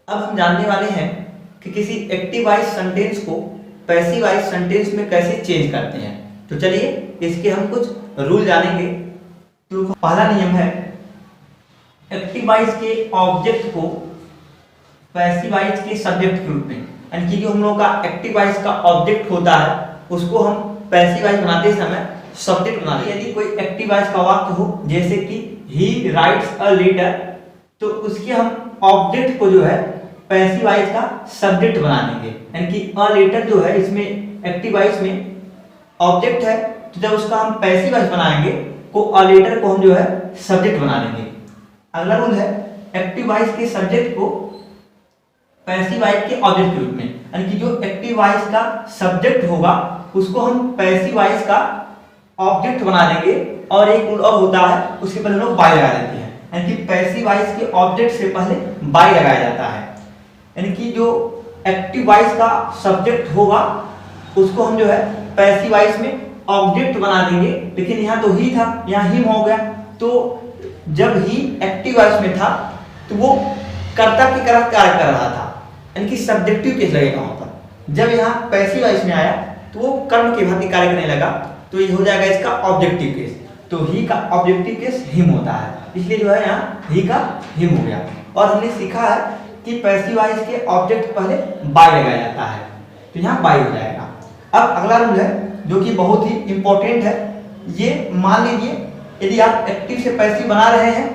अब हम जानने वाले हैं कि किसी एक्टिव वॉइस सेंटेंस को पैसिव वॉइस सेंटेंस में कैसे चेंज करते हैं। तो चलिए इसके हम कुछ रूल जानेंगे। तो पहला नियम है, एक्टिव वॉइस के ऑब्जेक्ट को पैसिव वॉइस के सब्जेक्ट के रूप में, यानी कि जो हम लोग का एक्टिव वॉइस का ऑब्जेक्ट होता है उसको हम पैसिव वॉइस बनाते समय सब्जेक्ट बनाते हैं। यदि कोई एक्टिव वॉइस का वाक्य हो जैसे कि ही राइट्स अ लेटर, तो उसके हम ऑब्जेक्ट को जो है पैसिव वॉइस का सब्जेक्ट बना देंगे, यानी कि अ लेटर जो है इसमें एक्टिव वॉइस में ऑब्जेक्ट है, तो जब उसका हम पैसिव वॉइस बनाएंगे को अ लेटर को हम जो है सब्जेक्ट बना देंगे। अगला रूल है, एक्टिव वॉइस के सब्जेक्ट को पैसिव वॉइस के ऑब्जेक्ट के रूप में, यानी कि जो एक्टिव वॉइस का सब्जेक्ट होगा उसको हम पैसिव वॉइस का ऑब्जेक्ट बना देंगे। और एक रूल और होता है, उसके पहले हम लोग बाय लगा देते हैं, यानी कि पैसिव वॉइस के ऑब्जेक्ट से पहले बाय लगाया जाता है, यानी कि जो एक्टिव वॉइस का सब्जेक्ट होगा उसको हम जो है पैसिव वॉइस में ऑब्जेक्ट बना देंगे। लेकिन यहाँ तो ही था, यहाँ हिम हो गया, तो जब ही एक्टिव वॉइस में था तो वो कर्ता की तरह कार्य कर रहा था, यानी कि सब्जेक्टिव केस लगेगा वहां पर। जब यहाँ पैसिव वॉइस में आया तो वो कर्म के भांति कार्य करने लगा, तो ये हो जाएगा इसका ऑब्जेक्टिव केस। तो ही का ऑब्जेक्टिव केस हिम होता है, इसलिए जो है यहाँ ही का हिम हो गया। और हमने सीखा है कि पैसिव वॉइस के ऑब्जेक्ट पहले बाय लगाया जाता है, तो यहाँ बाय हो जाएगा। अब अगला रूल है जो कि बहुत ही इंपॉर्टेंट है, ये मान लीजिए यदि आप एक्टिव से पैसिव बना रहे हैं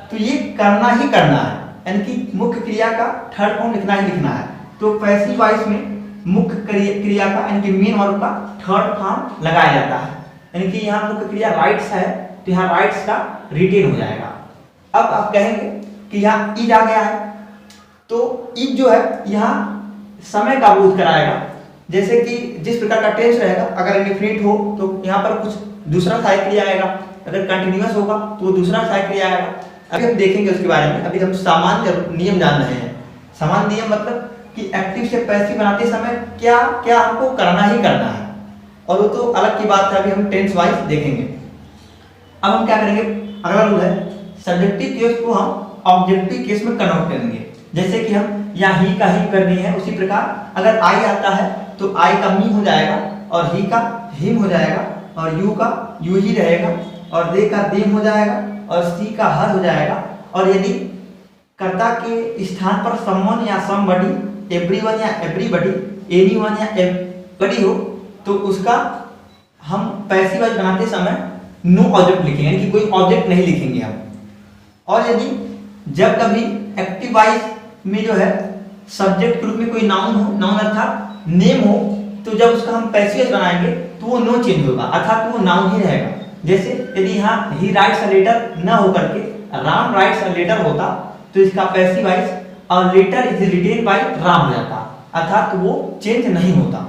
तो ये करना ही करना है, यानी कि मुख्य क्रिया का थर्ड फॉर्म लिखना ही लिखना है। तो पैसिव वॉइस में मुख्य क्रिया का यानी कि मेन वर्ब का थर्ड फॉर्म लगाया जाता है, यानी कि यहाँ मुख्य क्रिया राइट्स है तो यहाँ राइट्स का रिटेन हो जाएगा। अब आप कहेंगे कि यहाँ इज आ गया है, तो इज जो है यहाँ समय का बोध कराएगा, जैसे कि जिस प्रकार का टेंस रहेगा, अगर इंडेफिनिट हो तो यहाँ पर कुछ दूसरा सहायक क्रिया आएगा, अगर कंटिन्यूअस होगा तो दूसरा सहायक क्रिया आएगा। अभी हम देखेंगे उसके बारे में। अभी हम सामान्य नियम जान रहे हैं। सामान्य नियम मतलब कि एक्टिव से पैसिव बनाते समय क्या क्या हमको करना ही करना है, और वो तो अलग की बात है, अभी हम टेंस वाइज देखेंगे। अब हम क्या करेंगे, अगला रूल है, सब्जेक्टिव केस को हम ऑब्जेक्टिव केस में कन्वर्ट करेंगे। जैसे कि हम यहाँ ही का ही करनी है, उसी प्रकार अगर आई आता है तो आई का मी हो जाएगा और ही का हिम हो जाएगा, और यू का यू ही रहेगा, और दे का देम हो जाएगा, और सी का हर हो जाएगा। और यदि कर्ता के स्थान पर समवन या समबडी, एवरीवन या एवरीबडी, एनीवन या एवरीबडी हो तो उसका हम पैसिव वॉइस बनाते समय नो ऑब्जेक्ट लिखेंगे, यानी कि कोई ऑब्जेक्ट नहीं लिखेंगे हम। और यदि जब कभी एक्टिव वॉइस में जो है सब्जेक्ट के रूप में कोई नाउन हो, नाउन अर्थात नेम हो, तो जब उसका हम पैसिव वॉइस बनाएंगे तो वो नो चेंज होगा, अर्थात वो नाउन ही रहेगा। जैसे यदि यहाँ ही राइट्स अ लेटर न होकर के राम राइट्स अ लेटर होता तो इसका passive voice a letter is written by Ram हो जाता, अर्थात वो चेंज नहीं होता।